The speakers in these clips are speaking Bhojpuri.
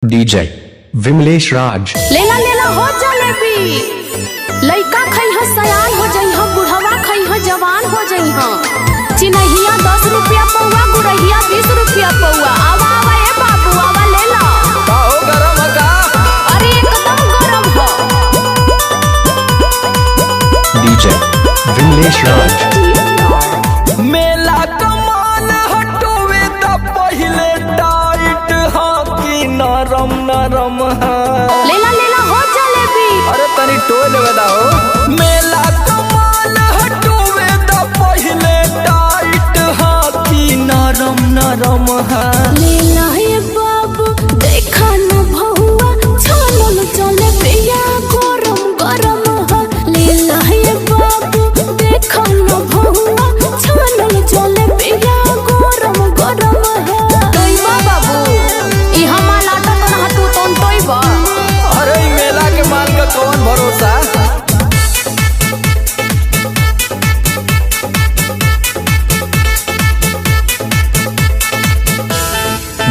डीजे विमलेश राज। लेला लेला हो जलेबी, लइका खइह सयान हो जइह, बुढ़वा खइह जवान हो जइह। चिन्हिया 10 रुपया पौवा, गुड़हिया 20 रुपया पौवा। आवा आवा ए बाबू आवा ले लो। हो गरम का? अरे एकदम गरम हो। डीजे विमलेश राज। मेला कमान हटोवे त पहिले टाइट हाकी नरम नरम हा। लेला लेला हो जलेबी। अरे तनी टोल बताओ। मेला कमान हटोवे त पहिले टाइट हाकी नरम नरम हा। लेला हे बाबू देखा न भौवा, छानल जलेबिया गरम गरम हो। लेला हे बाबू देखा न भौवा, छानल जलेबिया गरम गरम हो। तोइबा बाबू ई हमा लाटा तो ना तू तोन तोइबा। अरे ई मेला के माल का कौन भरोसा।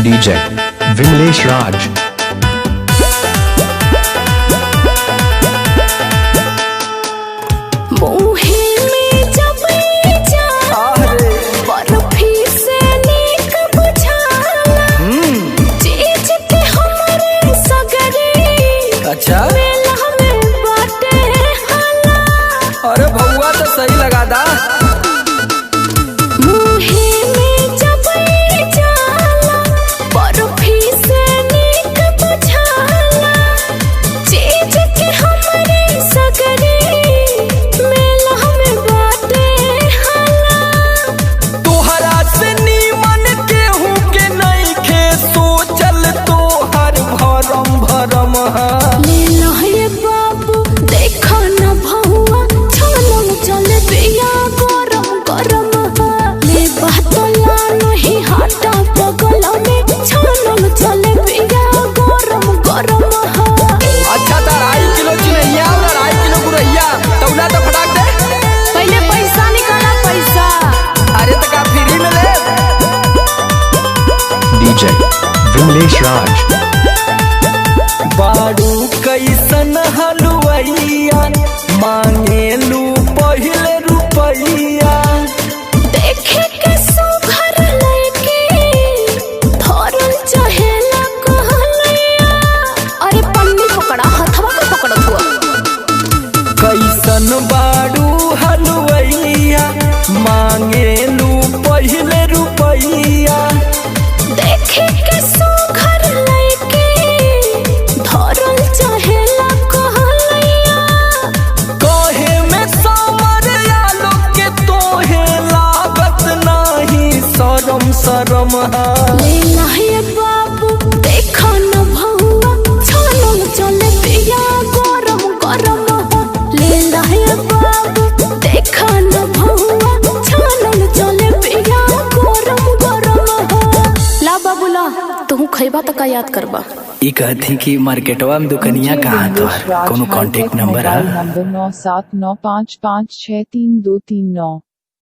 डीजे विमलेश राज। मुहे में जब जा बर्फी से नीक बुझाला, चीज के हमरे सगरे अच्छा मेला में बाटे हाला। अरे भौवा तो सही लगा दा। मुहे में जब जाला बर्फी से नीक बुझाला, चीज के हमरे सगरे मेला में बाटे हाला। तोहरा से नीमन केहू के नइखे सोचल, तोहर भरम भरम हा। लेला हे बाबू देखा न भौवा, छानल जलेबिया गरम गरम हो। ले बहतला नहीं हटा बगल में, छानल जलेबिया गरम गरम हो। अच्छा तो 2.5 किलो चिन्हिया और 2.5 किलो गुरहिया तौला तो फटाक दे। पहले पैसा निकाला पैसा। अरे तो का फ्री में ले। डीजे विमलेश राज। बाड़ू कैसन हलुवैया, मांगेलू पहिले रुपैया। देखे के सुघर लइके धरल चाहेला कहलैया। अरे पन्नी पकड़ा, हथवा का पकड़त हुआ। कैसन बाड़ू हलुवैया, मांगेलू पहिले रुपैया। देखे के सुघर लइके धरल चाहेला कहलैया। कहे में समर आलो के तोहे लागत नाही शरम शरम हा। लेला हे बाबू देखा न भौवा, छानल जलेबिया गरम गरम हो। लेला हे बाबू देखा न भौवा, छानल जलेबिया गरम गरम हो। ला बाबू ला, तू खइबा त का याद करबा। ई कहती कि मार्केटवा में दुकनिया कहाँ तो कोनो कांटेक्ट नंबर है? नंबर 9795563239।